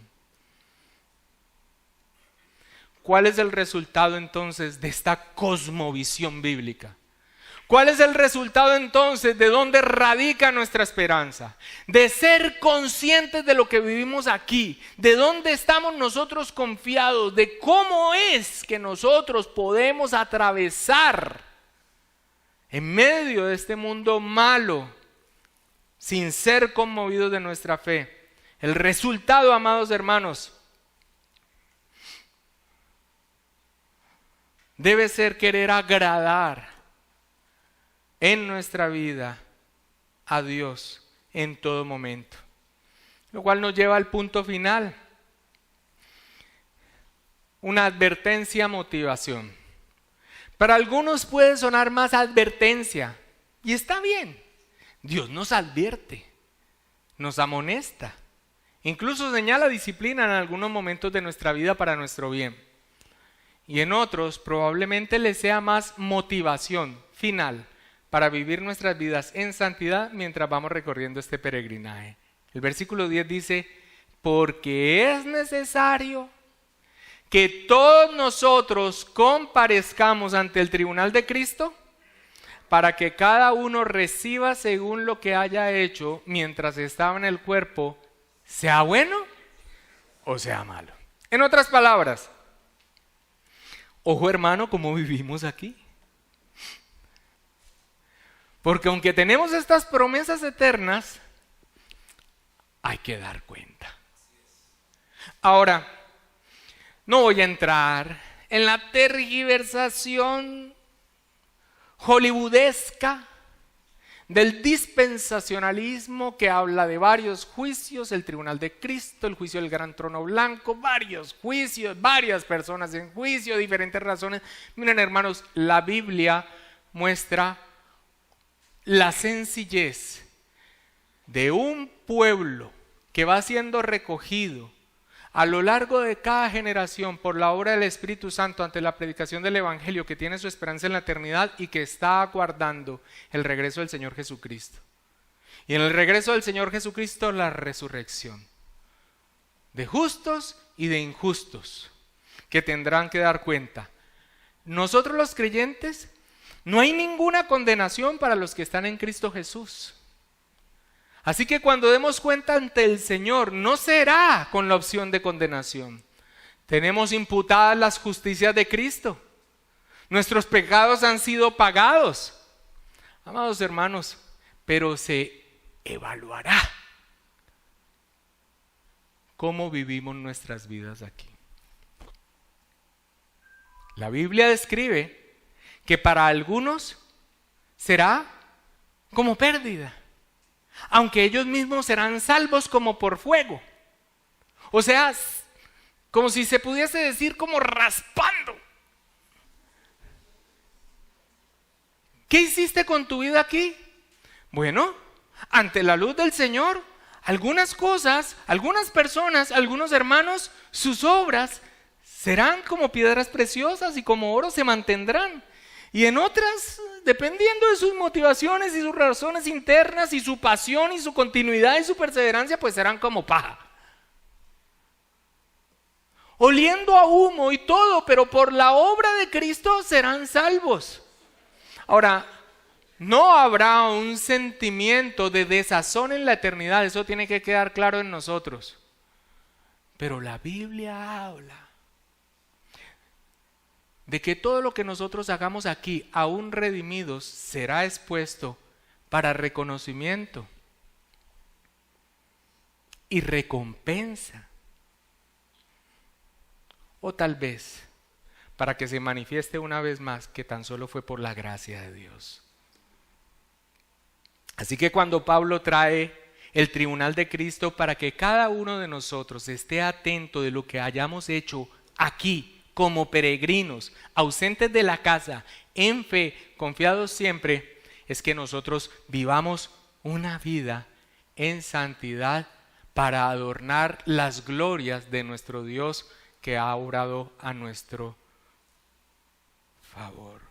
A: ¿Cuál es el resultado entonces de esta cosmovisión bíblica? ¿Cuál es el resultado entonces de dónde radica nuestra esperanza? De ser conscientes de lo que vivimos aquí, de dónde estamos nosotros confiados, de cómo es que nosotros podemos atravesar en medio de este mundo malo sin ser conmovidos de nuestra fe. El resultado, amados hermanos, debe ser querer agradar en nuestra vida a Dios en todo momento. Lo cual nos lleva al punto final. Una advertencia, motivación. Para algunos puede sonar más advertencia, y está bien. Dios nos advierte, nos amonesta, incluso señala disciplina en algunos momentos de nuestra vida para nuestro bien. Y en otros probablemente les sea más motivación final para vivir nuestras vidas en santidad mientras vamos recorriendo este peregrinaje. El versículo 10 dice, porque es necesario que todos nosotros comparezcamos ante el tribunal de Cristo para que cada uno reciba según lo que haya hecho mientras estaba en el cuerpo, sea bueno o sea malo. En otras palabras, ojo hermano, ¿cómo vivimos aquí? Porque aunque tenemos estas promesas eternas, hay que dar cuenta. Ahora, no voy a entrar en la tergiversación hollywoodesca del dispensacionalismo que habla de varios juicios, el tribunal de Cristo, el juicio del gran trono blanco, varios juicios, varias personas en juicio, diferentes razones. Miren hermanos, la Biblia muestra la sencillez de un pueblo que va siendo recogido a lo largo de cada generación por la obra del Espíritu Santo ante la predicación del Evangelio, que tiene su esperanza en la eternidad y que está aguardando el regreso del Señor Jesucristo. Y en el regreso del Señor Jesucristo, la resurrección de justos y de injustos que tendrán que dar cuenta. Nosotros los creyentes, no hay ninguna condenación para los que están en Cristo Jesús. Así que cuando demos cuenta ante el Señor, no será con la opción de condenación. Tenemos imputadas las justicias de Cristo. Nuestros pecados han sido pagados. Amados hermanos, pero se evaluará cómo vivimos nuestras vidas aquí. La Biblia describe que para algunos será como pérdida, aunque ellos mismos serán salvos como por fuego. O sea, como si se pudiese decir como raspando. ¿Qué hiciste con tu vida aquí? Bueno, ante la luz del Señor, algunas cosas, algunas personas, algunos hermanos, sus obras serán como piedras preciosas y como oro se mantendrán. Y en otras, dependiendo de sus motivaciones y sus razones internas y su pasión y su continuidad y su perseverancia, pues serán como paja. Oliendo a humo y todo, pero por la obra de Cristo serán salvos. Ahora, no habrá un sentimiento de desazón en la eternidad, eso tiene que quedar claro en nosotros. Pero la Biblia habla de que todo lo que nosotros hagamos aquí, aún redimidos, será expuesto para reconocimiento y recompensa. o tal vez para que se manifieste una vez más que tan solo fue por la gracia de Dios. Así que cuando Pablo trae el tribunal de Cristo para que cada uno de nosotros esté atento de lo que hayamos hecho aquí como peregrinos, ausentes de la casa, en fe, confiados siempre, es que nosotros vivamos una vida en santidad para adornar las glorias de nuestro Dios que ha obrado a nuestro favor.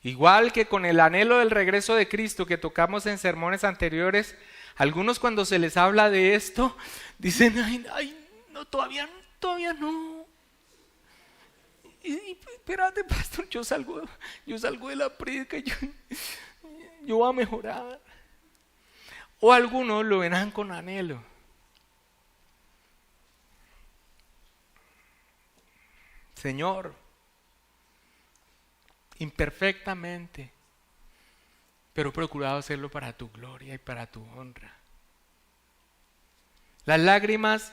A: Igual que con el anhelo del regreso de Cristo que tocamos en sermones anteriores, algunos cuando se les habla de esto dicen, ay, no, todavía no. Espérate, pastor, yo salgo de la predica, yo voy a mejorar. O algunos lo verán con anhelo. Señor, imperfectamente, pero he procurado hacerlo para tu gloria y para tu honra. Las lágrimas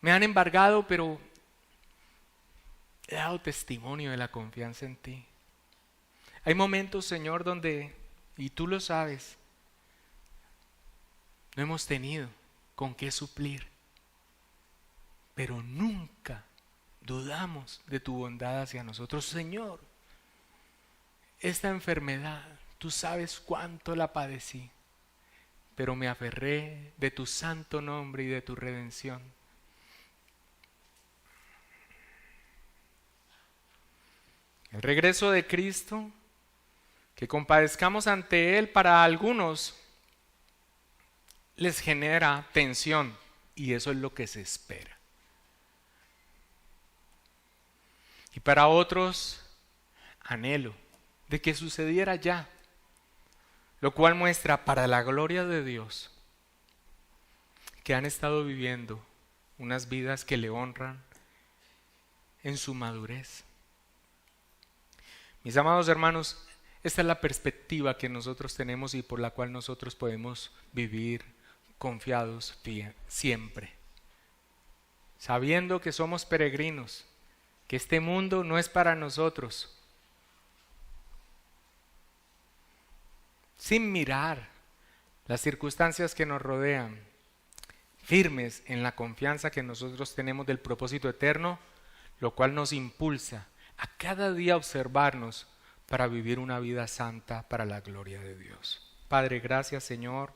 A: me han embargado, pero he dado testimonio de la confianza en ti. Hay momentos, Señor, donde, y tú lo sabes, no hemos tenido con qué suplir, pero nunca dudamos de tu bondad hacia nosotros. Señor, esta enfermedad, tú sabes cuánto la padecí, pero me aferré de tu santo nombre y de tu redención. El regreso de Cristo, que compadezcamos ante Él, para algunos les genera tensión, y eso es lo que se espera. Y para otros, anhelo de que sucediera ya, lo cual muestra para la gloria de Dios que han estado viviendo unas vidas que le honran en su madurez. Mis amados hermanos, esta es la perspectiva que nosotros tenemos y por la cual nosotros podemos vivir confiados siempre, sabiendo que somos peregrinos, que este mundo no es para nosotros, sin mirar las circunstancias que nos rodean, firmes en la confianza que nosotros tenemos del propósito eterno, lo cual nos impulsa a cada día observarnos para vivir una vida santa para la gloria de Dios. Padre, gracias, Señor,